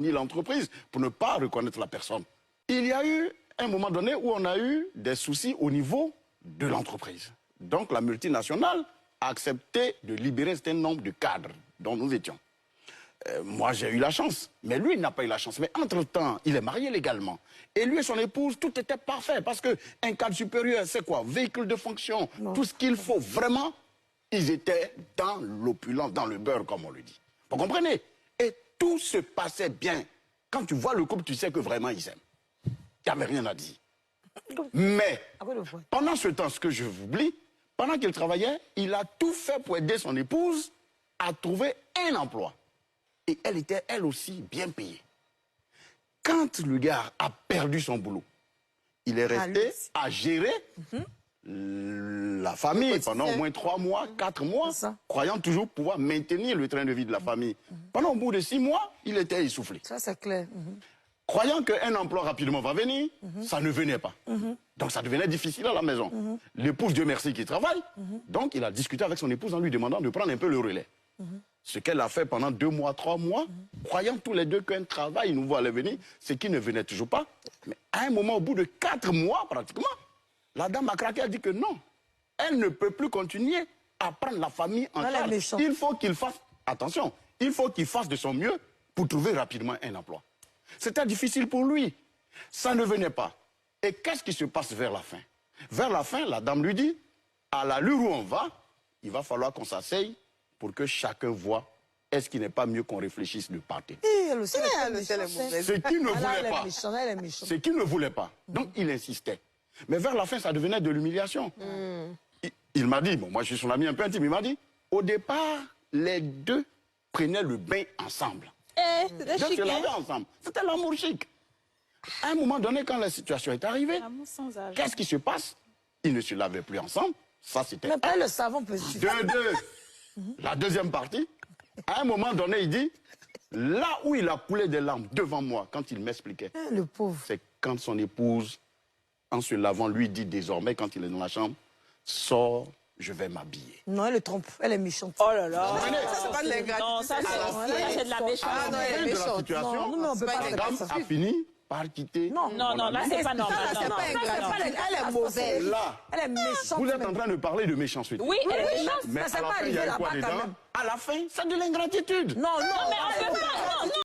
ni l'entreprise pour ne pas reconnaître la personne. Il y a eu un moment donné où on a eu des soucis au niveau de l'entreprise. Donc la multinationale a accepté de libérer un certain nombre de cadres dont nous étions. Moi, j'ai eu la chance, mais lui, il n'a pas eu la chance. Mais entre-temps, il est marié légalement. Et lui et son épouse, tout était parfait. Parce qu'un cadre supérieur, c'est quoi? Véhicule de fonction, tout ce qu'il faut. Vraiment, ils étaient dans l'opulence, dans le beurre, comme on le dit. Vous comprenez? Et tout se passait bien. Quand tu vois le couple, tu sais que vraiment, ils s'aiment. Il n'y avait rien à dire. Mais, pendant ce temps, ce que je vous oublie, pendant qu'il travaillait, il a tout fait pour aider son épouse à trouver un emploi. Et elle était, elle aussi, bien payée. Quand le gars a perdu son boulot, il est resté à gérer la famille pendant au moins 3 mois, 4 mois, croyant toujours pouvoir maintenir le train de vie de la famille. Pendant au bout de 6 mois, il était essoufflé. Ça, c'est clair. Croyant qu'un emploi rapidement va venir, ça ne venait pas. Donc ça devenait difficile à la maison. L'épouse, Dieu merci, qui travaille. Donc il a discuté avec son épouse en lui demandant de prendre un peu le relais. Ce qu'elle a fait pendant 2 mois, 3 mois, croyant tous les deux qu'un travail nouveau allait venir, ce qui ne venait toujours pas. Mais à un moment, au bout de 4 mois pratiquement, la dame a craqué, elle a dit que non, elle ne peut plus continuer à prendre la famille en charge. Il faut qu'il fasse, attention, il faut qu'il fasse de son mieux pour trouver rapidement un emploi. C'était difficile pour lui. Ça ne venait pas. Et qu'est-ce qui se passe vers la fin? Vers la fin, la dame lui dit, à l'allure où on va, il va falloir qu'on s'asseye pour que chacun voit, est-ce qu'il n'est pas mieux qu'on réfléchisse de partir. Ce qu'il ne voulait pas. Ce qu'il ne voulait pas. Donc il insistait. Mais vers la fin, ça devenait de l'humiliation. Il m'a dit, bon, moi je suis son ami un peu intime, il m'a dit, au départ, les deux prenaient le bain ensemble. C'était chic, ensemble. C'était l'amour chic. À un moment donné, quand la situation est arrivée, qu'est-ce qui se passe? Ils ne se lavaient plus ensemble. Ça, c'était... Mais pas le savon peut suffire. La deuxième partie, à un moment donné, il dit, là où il a coulé des larmes devant moi, quand il m'expliquait, le pauvre, c'est quand son épouse, en se lavant, lui dit désormais, quand il est dans la chambre, sors, je vais m'habiller. Non, elle le trompe, elle est méchante. Oh là là. Ça, c'est pas de l'ingratitude. Non, ça, c'est de la méchante. Ah non, elle est méchante. Non, mais on peut pas la dame a fini par quitter. Non, là, c'est pas normal. Ça, c'est pas ingratitude. Elle est mauvaise. Là, elle est méchante. vous êtes en train de parler de méchanceté. Oui, elle est méchante. Mais à la fin, il y a quoi dedans? À la fin, c'est de l'ingratitude. Non, mais on peut pas.